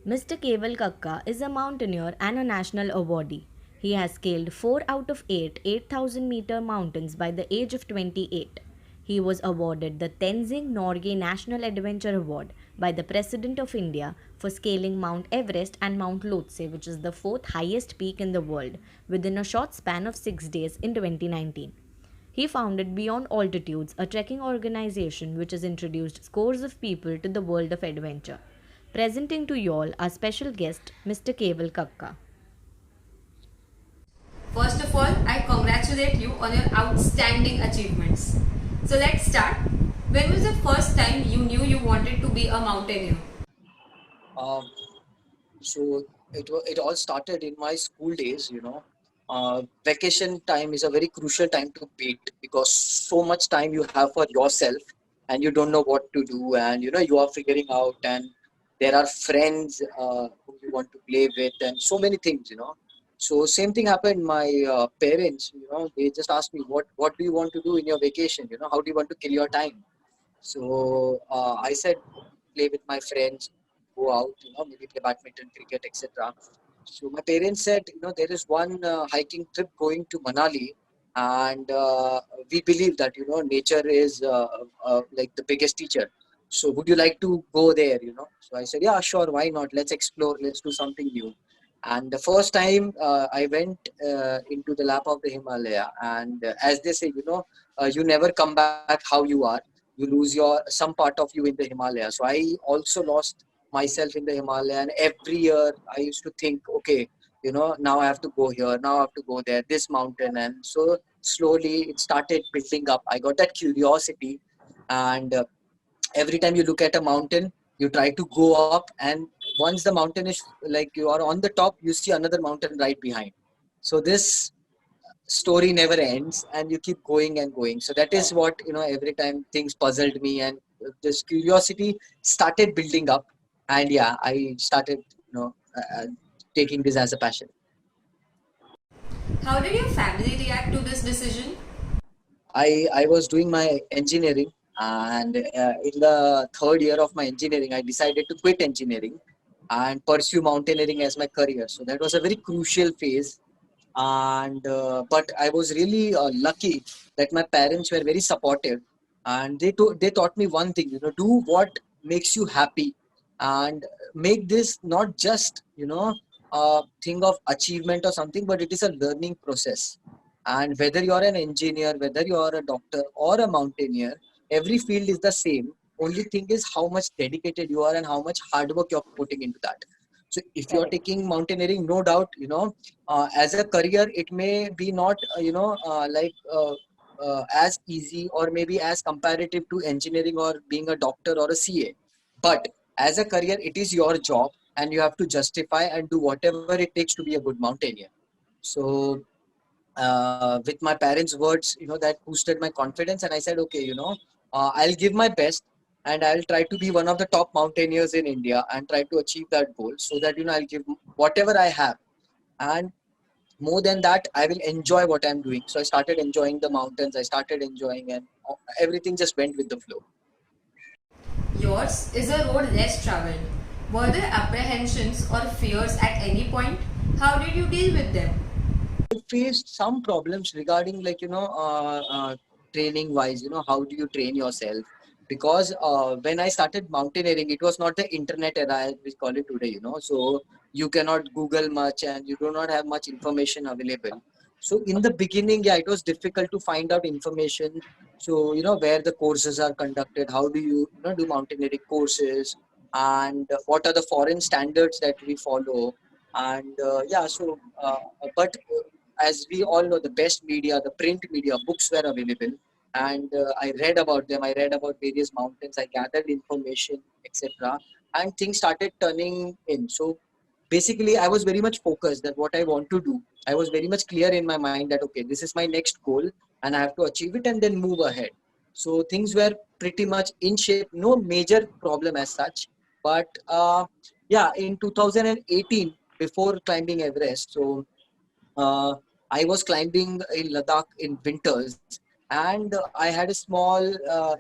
Mr. Keval Kakka is a mountaineer and a national awardee. He has scaled 4 out of 8 8,000-meter mountains by the age of 28. He was awarded the Tenzing Norgay National Adventure Award by the President of India for scaling Mount Everest and Mount Lhotse, which is the fourth highest peak in the world, within a short span of 6 days in 2019. He founded Beyond Altitudes, a trekking organization which has introduced scores of people to the world of adventure. Presenting to you all our special guest, Mr. Keval Kakka. First of all, I congratulate you on your outstanding achievements. So let's start. When was the first time you knew you wanted to be a mountaineer? Um, it all started in my school days. Vacation time is a very crucial time to beat because so much time you have for yourself and you don't know what to do, and you are figuring out, and there are friends who you want to play with and so many things. So same thing happened. My parents, they just asked me, what do you want to do in your vacation? How do you want to kill your time? So I said, play with my friends, go out, maybe play badminton, cricket, etc. So my parents said, there is one hiking trip going to Manali, and we believe that nature is like the biggest teacher. So would you like to go there? So I said, yeah, sure, why not? Let's explore. Let's do something new. And the first time I went into the lap of the Himalaya, and as they say, you never come back how you are. You lose your some part of you in the Himalaya. So I also lost myself in the Himalaya, and every year I used to think, okay, now I have to go here, now I have to go there, this mountain, and so slowly it started building up. I got that curiosity, and every time you look at a mountain, you try to go up, and once the mountain is like you are on the top, you see another mountain right behind. So this story never ends, and you keep going and going. So that is what, every time things puzzled me, and this curiosity started building up, and yeah, I started taking this as a passion. How did your family react to this decision? I was doing my engineering, and in the third year of my engineering, I decided to quit engineering and pursue mountaineering as my career. So that was a very crucial phase, and but I was really lucky that my parents were very supportive, and they taught me one thing: do what makes you happy, and make this not just a thing of achievement or something, but it is a learning process. And whether you are an engineer, whether you are a doctor or a mountaineer, every field is the same. Only thing is how much dedicated you are and how much hard work you're putting into that. So if you're taking mountaineering, no doubt, as a career, it may be not, as easy or maybe as comparative to engineering or being a doctor or a CA. But as a career, it is your job, and you have to justify and do whatever it takes to be a good mountaineer. So with my parents' words, that boosted my confidence, and I said, okay, I'll give my best, and I'll try to be one of the top mountaineers in India and try to achieve that goal, so that I'll give whatever I have, and more than that, I will enjoy what I'm doing. So I started enjoying the mountains. I started enjoying, and everything just went with the flow. Yours is a road less traveled. Were there apprehensions or fears at any point? How did you deal with them? I faced some problems regarding, like, training wise. How do you train yourself? Because when I started mountaineering, it was not the internet era as we call it today. So you cannot Google much, and you do not have much information available. So in the beginning, yeah, it was difficult to find out information. So where the courses are conducted, how do you, do mountaineering courses, and what are the foreign standards that we follow, and yeah. So but as we all know, the best media, the print media, books were available, and I read about them. I read about various mountains. I gathered information, etc., and things started turning in. So basically, I was very much focused that what I want to do. I was very much clear in my mind that okay, this is my next goal, and I have to achieve it and then move ahead. So things were pretty much in shape. No major problem as such, but yeah, in 2018, before climbing Everest, so uh, I was climbing in Ladakh in winters, and I had a small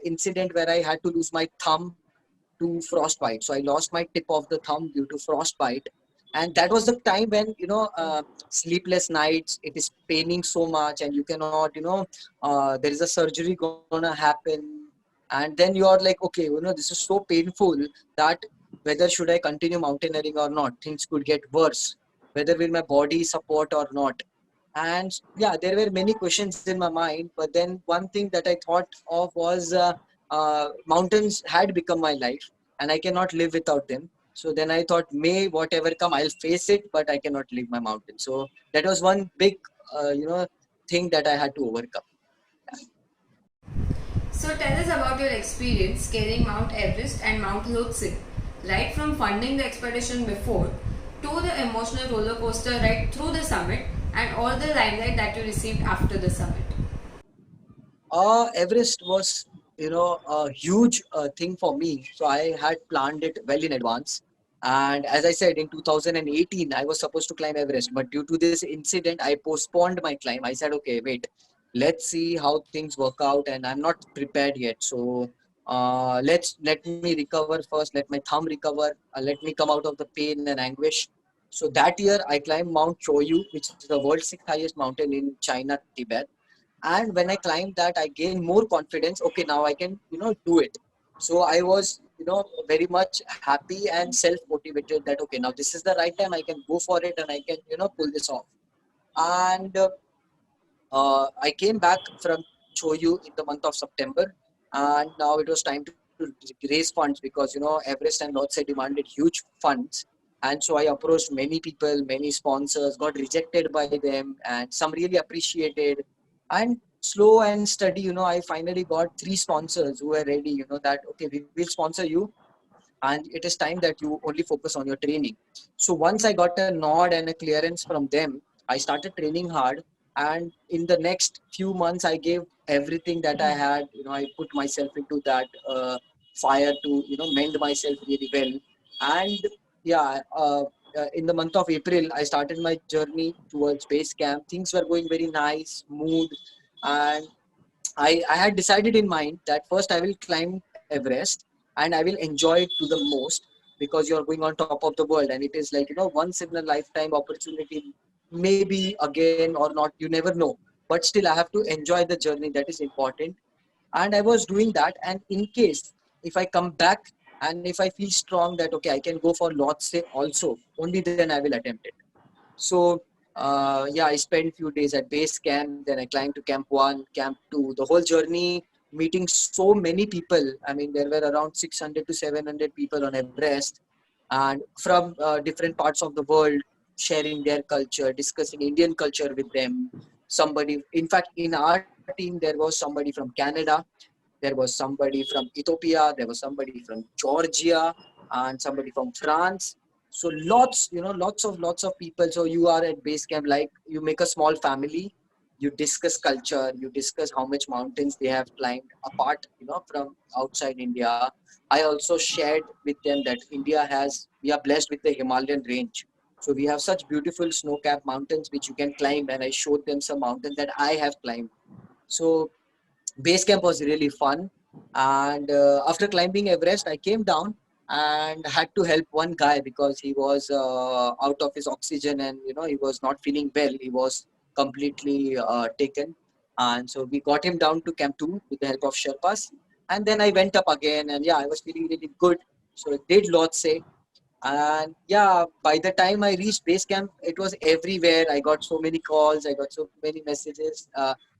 incident where I had to lose my thumb, to frostbite. So I lost my tip of the thumb due to frostbite, and that was the time when sleepless nights. It is paining so much, and you cannot there is a surgery gonna happen, and then you are like, okay, this is so painful that whether should I continue mountaineering or not? Things could get worse. Whether will my body support or not? And yeah, there were many questions in my mind, but then one thing that I thought of was mountains had become my life, and I cannot live without them. So then I thought, may whatever come, I'll face it, but I cannot leave my mountain. So that was one big thing that I had to overcome. So tell us about your experience scaling Mount Everest and Mount Lhotse, right from funding the expedition before to the emotional roller coaster right through the summit and all the limelight that you received after the summit. Everest was, a huge thing for me. So I had planned it well in advance. And as I said, in 2018, I was supposed to climb Everest, but due to this incident, I postponed my climb. I said, okay, wait, let's see how things work out, and I'm not prepared yet. So let me recover first. Let my thumb recover. Let me come out of the pain and anguish. So that year, I climbed Mount Choyu, which is the world's sixth highest mountain in China, Tibet. And when I climbed that, I gained more confidence. Okay, now I can do it. So I was very much happy and self motivated that okay, now this is the right time, I can go for it, and I can pull this off. And I came back from Choyu in the month of September, and now it was time to raise funds because Everest and Lhotse demanded huge funds, and so I approached many people, many sponsors, got rejected by them, and some really appreciated. And slow and steady, I finally got three sponsors who were ready. That okay, we will sponsor you, and it is time that you only focus on your training. So once I got a nod and a clearance from them, I started training hard. And in the next few months, I gave everything that I had. I put myself into that fire to mend myself really well. And yeah, in the month of April, I started my journey towards base camp. Things were going very nice, smooth, and I had decided in mind that first I will climb Everest and I will enjoy it to the most, because you're going on top of the world, and it is like once in a lifetime opportunity, maybe again or not, you never know. But still, I have to enjoy the journey. That is important. And I was doing that. And in case if I come back and if I feel strong that okay, I can go for Lhotse also, only then I will attempt it. So yeah, I spent few days at base camp. Then I climbed to camp 1, camp 2. The whole journey, meeting so many people. I mean, there were around 600 to 700 people on Everest, and from different parts of the world, sharing their culture, discussing Indian culture with them. Somebody, in fact, in our team, there was somebody from Canada, there was somebody from Ethiopia, there was somebody from Georgia, and somebody from France. So lots, lots of people. So you are at base camp, like you make a small family. You discuss culture, you discuss how much mountains they have climbed apart, from outside India. I also shared with them that we are blessed with the Himalayan range. So we have such beautiful snow-capped mountains which you can climb, and I showed them some mountains that I have climbed. So base camp was really fun. And after climbing Everest, I came down and had to help one guy because he was out of his oxygen, and he was not feeling well. He was completely taken. And so we got him down to camp 2 with the help of Sherpas. And then I went up again, and yeah, I was feeling really good. So I did Lhotse. And yeah, by the time I reached base camp, it was everywhere. I got so many calls, I got so many messages,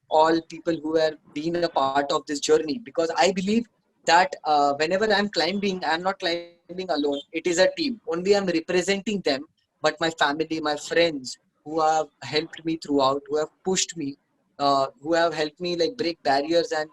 all people who have been a part of this journey. Because I believe that whenever I'm climbing, I'm not climbing alone. It is a team. Only I'm representing them, but my family, my friends who have helped me throughout, who have pushed me, who have helped me like break barriers, and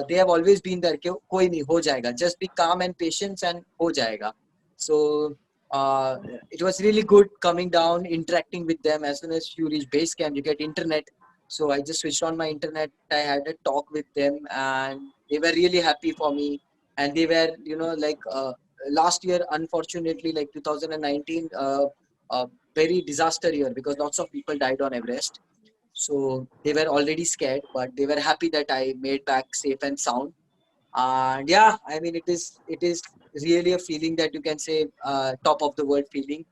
they have always been there. कि कोई नहीं हो जाएगा. Just be calm and patient, and हो जाएगा. So uh, it was really good coming down, interacting with them. As soon as you reach base camp, you get internet. So I just switched on my internet. I had a talk with them, and they were really happy for me. And they were, like last year, unfortunately, like 2019, very disaster year because lots of people died on Everest. So they were already scared, but they were happy that I made back safe and sound. And yeah, I mean, it is really a feeling that you can say top of the world feeling.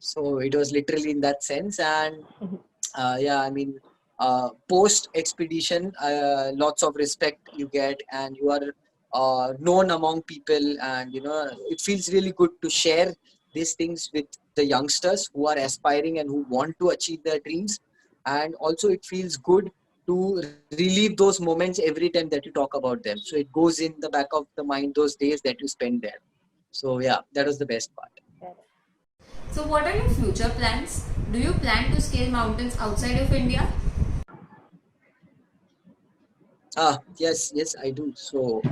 So it was literally in that sense. And yeah, I mean, post expedition, lots of respect you get, and you are known among people, and it feels really good to share these things with the youngsters who are aspiring and who want to achieve their dreams. And also, it feels good to relive those moments every time that you talk about them. So it goes in the back of the mind those days that you spend there. So yeah, that was the best part. So, what are your future plans? Do you plan to scale mountains outside of India? Yes, yes, I do. So,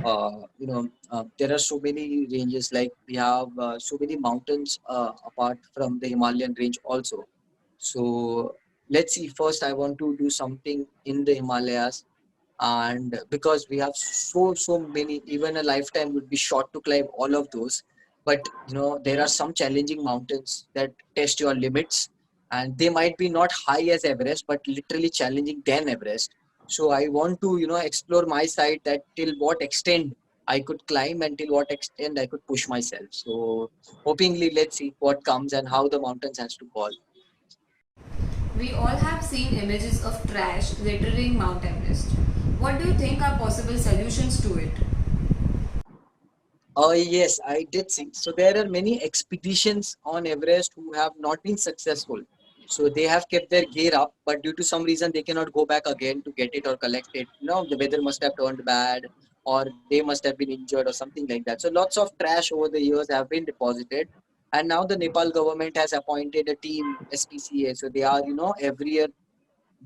there are so many ranges, like we have so many mountains apart from the Himalayan range also. So, let's see. First, I want to do something in the Himalayas, and because we have so many, even a lifetime would be short to climb all of those. But there are some challenging mountains that test your limits, and they might be not high as Everest, but literally challenging than Everest. So I want to explore my side, that till what extent I could climb and till what extent I could push myself. So hopingly, let's see what comes and how the mountains has to fall. We all have seen images of trash littering Mount Everest. What do you think are possible solutions to it? Oh, yes, I did see. So there are many expeditions on Everest who have not been successful. So they have kept their gear up, but due to some reason they cannot go back again to get it or collect it. The weather must have turned bad, or they must have been injured or something like that. So lots of trash over the years have been deposited. And now the Nepal government has appointed a team, SPCA. So they are, every year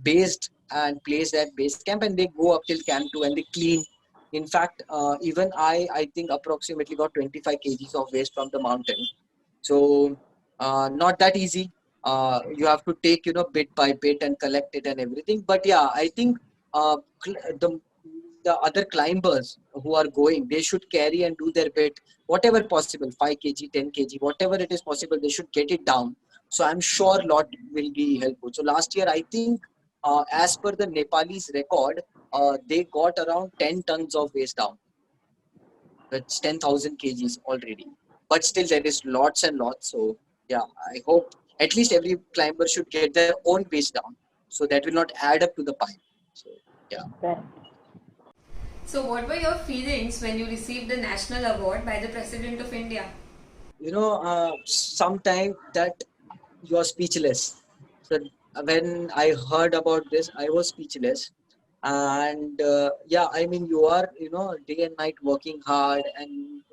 based and placed at base camp, and they go up till camp 2 and they clean. In fact, even I think approximately got 25 kgs of waste from the mountain. So not that easy. You have to take bit by bit and collect it and everything. But yeah, I think the other climbers who are going, they should carry and do their bit, whatever possible, 5 kg, 10 kg, whatever it is possible, they should get it down. So I'm sure lot will be helpful. So last year, I think, as per the Nepalese record, they got around 10 tons of waste down. That's 10,000 kgs already. But still, there is lots and lots. So yeah, I hope at least every climber should get their own waste down, so that will not add up to the pile. So yeah. So, what were your feelings when you received the national award by the President of India? Sometime that you are speechless. So when I heard about this, I was speechless. And yeah, I mean, you are day and night working hard, and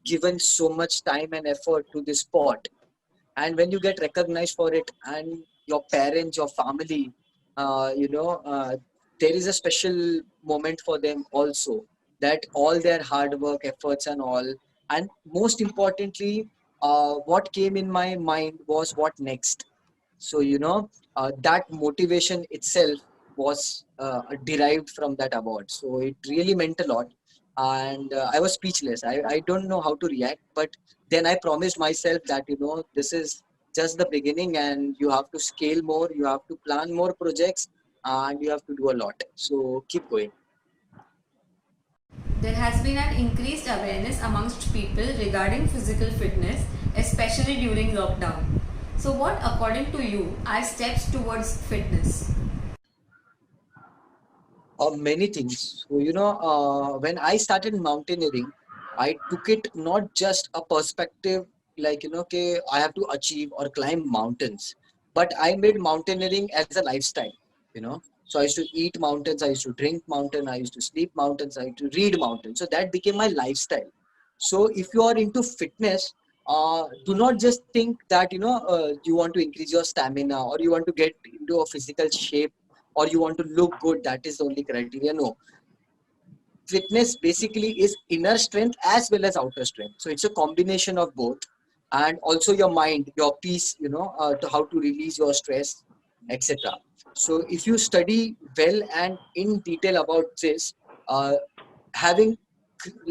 given so much time and effort to this sport, and when you get recognized for it, and your parents, your family, there is a special moment for them also, that all their hard work, efforts and all. And most importantly, what came in my mind was what next. So that motivation itself was derived from that award. So it really meant a lot. And I was speechless. I don't know how to react, but then I promised myself that this is just the beginning, and you have to scale more, you have to plan more projects, and you have to do a lot. So keep going. There has been an increased awareness amongst people regarding physical fitness, especially during lockdown. So, what, according to you, are steps towards fitness? Many things. So, when I started mountaineering, I took it not just a perspective like, okay, I have to achieve or climb mountains, but I made mountaineering as a lifestyle, you know. So I used to eat mountains, I used to drink mountain, I used to sleep mountains, I used to read mountains. So that became my lifestyle. So if you are into fitness, do not just think that, you want to increase your stamina, or you want to get into a physical shape, or you want to look good. That is the only criteria. No, fitness basically is inner strength as well as outer strength. So it's a combination of both. And also your mind, your peace, to how to release your stress, etc. So if you study well and in detail about this, uh, having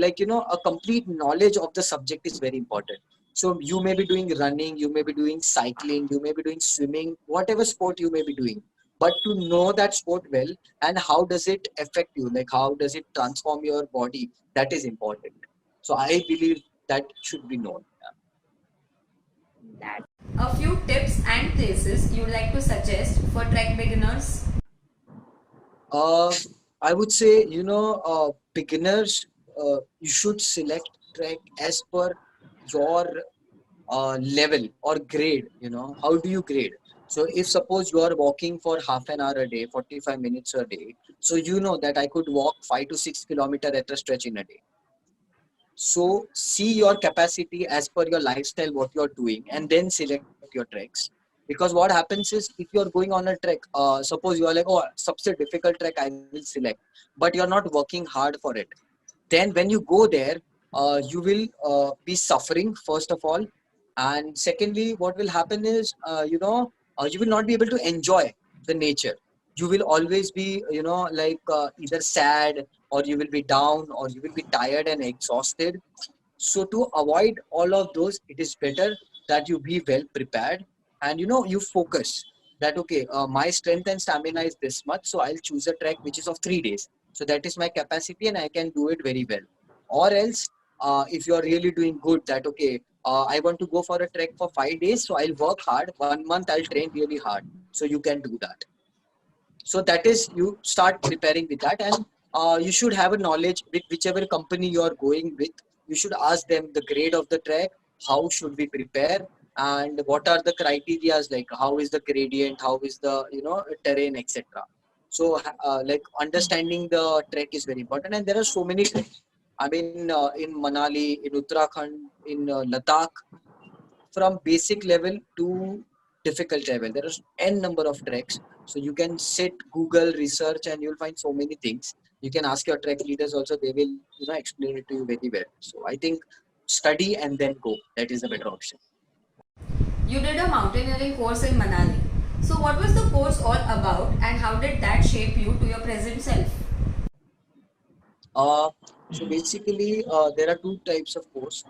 a complete knowledge of the subject is very important. So you may be doing running, you may be doing cycling, you may be doing swimming, whatever sport you may be doing, but to know that sport well and how does it affect you, like how does it transform your body, that is important. So I believe that should be known. A few tips and places you'd like to suggest for trek beginners? uh, I would say, beginners, you should select track as per your level or grade. How do you grade? So if suppose you are walking for half an hour a day, 45 minutes a day, so you know that I could walk 5 to 6 kilometer at a stretch in a day. So see your capacity as per your lifestyle, what you're doing, and then select your treks. Because what happens is, if you're going on a trek, suppose you are like, oh, such a difficult trek, I will select, but you're not working hard for it. Then when you go there, you will be suffering first of all, and secondly, what will happen is, you will not be able to enjoy the nature. You will always be, like, either sad, or you will be down, or you will be tired and exhausted. So to avoid all of those, it is better that you be well prepared, and you focus that, okay, my strength and stamina is this much, so I'll choose a trek which is of 3 days. So that is my capacity and I can do it very well. Or else, if you are really doing good, that okay, I want to go for a trek for 5 days, so I'll work hard. 1 month I'll train really hard. So you can do that. So that is, you start preparing with that, and you should have a knowledge with whichever company you are going with. You should ask them the grade of the track, how should we prepare, and what are the criterias, like how is the gradient, how is the terrain, etc. So like understanding the trek is very important, and there are so many treks. I mean, in Manali, in Uttarakhand, in Ladakh, from basic level to difficult level. There are n number of treks. So you can sit, Google, research, and you'll find so many things. You can ask your trek leaders also; they will explain it to you very well. So I think study and then go. That is a better option. You did a mountaineering course in Manali. So, what was the course all about and how did that shape you to your present self? Uh, so basically, there are two types of course: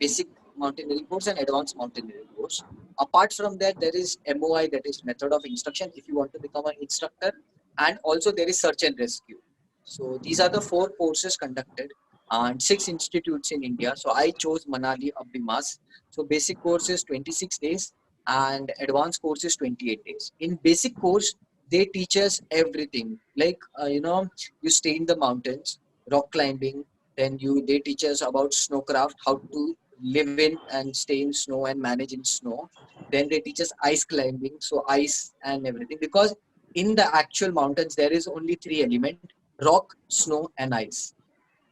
basic mountaineering course and advanced mountaineering course. Apart from that, there is MOI, that is method of instruction, if you want to become an instructor, and also there is search and rescue. So these are the four courses conducted and six institutes in India. So I chose Manali Abhimas. So basic course is 26 days and advanced course is 28 days. In basic course, they teach us everything, like you stay in the mountains, rock climbing. Then they teach us about snowcraft, how to live in and stay in snow and manage in snow. Then they teach us ice climbing, so ice and everything, because in the actual mountains there is only three elements: rock, snow, and ice.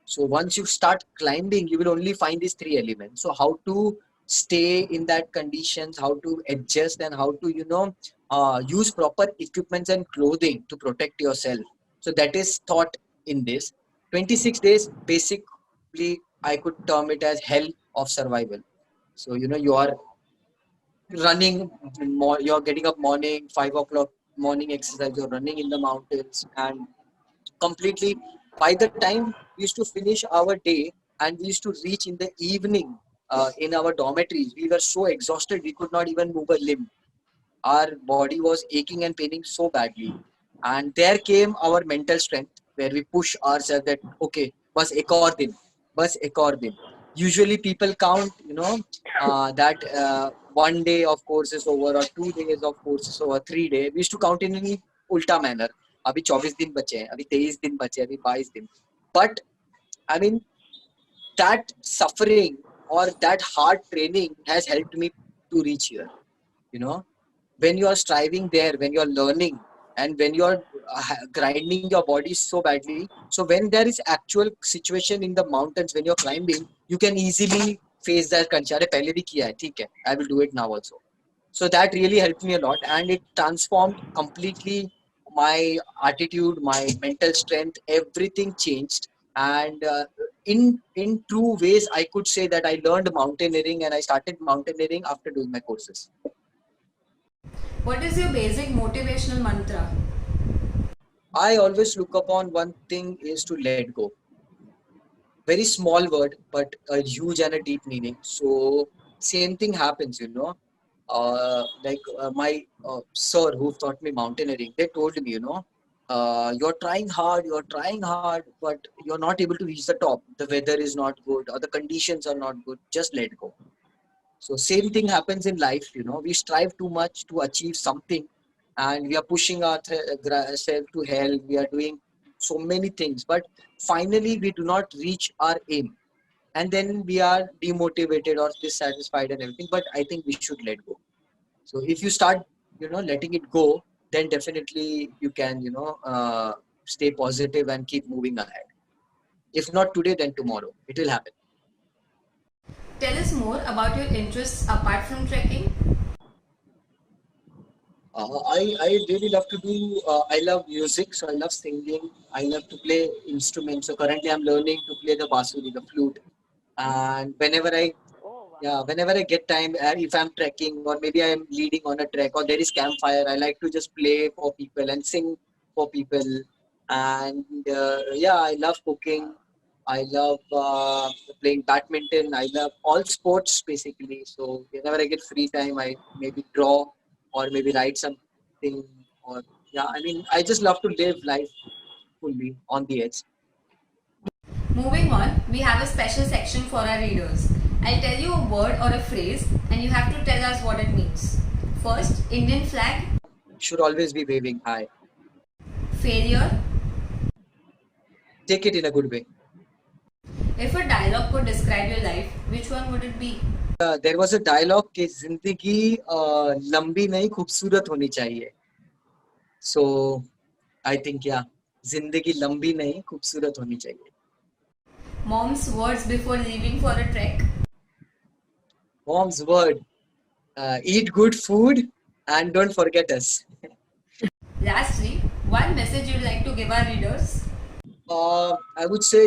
So once you start climbing, you will only find these three elements. So how to stay in that conditions, how to adjust, and how to use proper equipments and clothing to protect yourself. So that is taught in this 26 days. Basically, I could term it as hell of survival. So you are running, you're getting up morning 5 o'clock, morning exercise. You're running in the mountains and completely. By the time we used to finish our day and we used to reach in the evening, in our dormitories, we were so exhausted we could not even move a limb. Our body was aching and paining so badly, and there came our mental strength, where we push ourselves that okay, bas ek aur din, bas ek aur din. Usually people count, that 1 day of course is over, or 2 days of course is over, 3 day we used to count in an ulta manner. अभी 24 दिन बचे हैं, अभी 23 दिन बचे हैं, अभी 22 दिन. But I mean, that suffering or that hard training has helped me to reach here. You know, when you are striving there, when you are learning, and when you are grinding your body so badly, so when there is actual situation in the mountains, when you're climbing, you can easily face that condition. अरे पहले भी किया है, ठीक है, I will do it now also. So that really helped me a lot, and it transformed completely my attitude, my mental strength, everything changed. And in true ways, I could say that I learned mountaineering and I started mountaineering after doing my courses. What is your basic motivational mantra? I always look upon one thing is to let go. Very small word, but a huge and a deep meaning. So same thing happens, My sir who taught me mountaineering, they told me, you're trying hard, but you're not able to reach the top. The weather is not good, or the conditions are not good. Just let go. So same thing happens in life. We strive too much to achieve something, and we are pushing ourselves to hell. We are doing so many things, but finally we do not reach our aim, and then we are demotivated or dissatisfied and everything. But I think we should let go. So if you start, letting it go, then definitely you can, stay positive and keep moving ahead. If not today, then tomorrow it will happen. Tell us more about your interests apart from trekking. I really love to do. I love music, so I love singing. I love to play instruments. So currently, I'm learning to play the basuri, the flute. And whenever I get time, if I'm trekking or maybe I'm leading on a trek or there is campfire, I like to just play for people and sing for people. And I love cooking. I love playing badminton. I love all sports basically. So whenever I get free time, I maybe draw or maybe write something. Or I mean, I just love to live life fully on the edge. Moving on, we have a special section for our readers. I'll tell you a word or a phrase and you have to tell us what it means. First, Indian flag, Should always be waving high. failure. Take it in a good way. If a dialogue could describe your life, which one would it be? There was a dialogue कि जिंदगी लंबी नहीं खूबसूरत होनी चाहिए. सो I think जिंदगी लंबी नहीं खूबसूरत होनी चाहिए. Mom's words before leaving for a trek. Mom's word, eat good food and don't forget us. Lastly, one message you'd like to give our readers. I would say,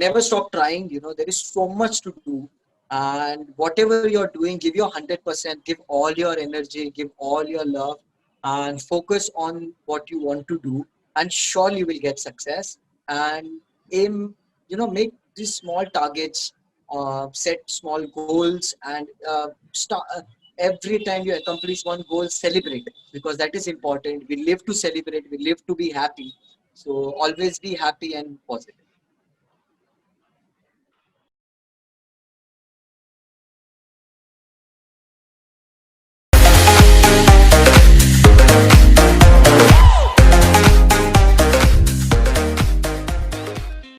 never stop trying. There is so much to do. And whatever you're doing, give your 100%, give all your energy, give all your love, and focus on what you want to do. And surely you will get success. And aim, make these small targets, set small goals, and every time you accomplish one goal, celebrate because that is important. We live to celebrate, we live to be happy. So always be happy and positive.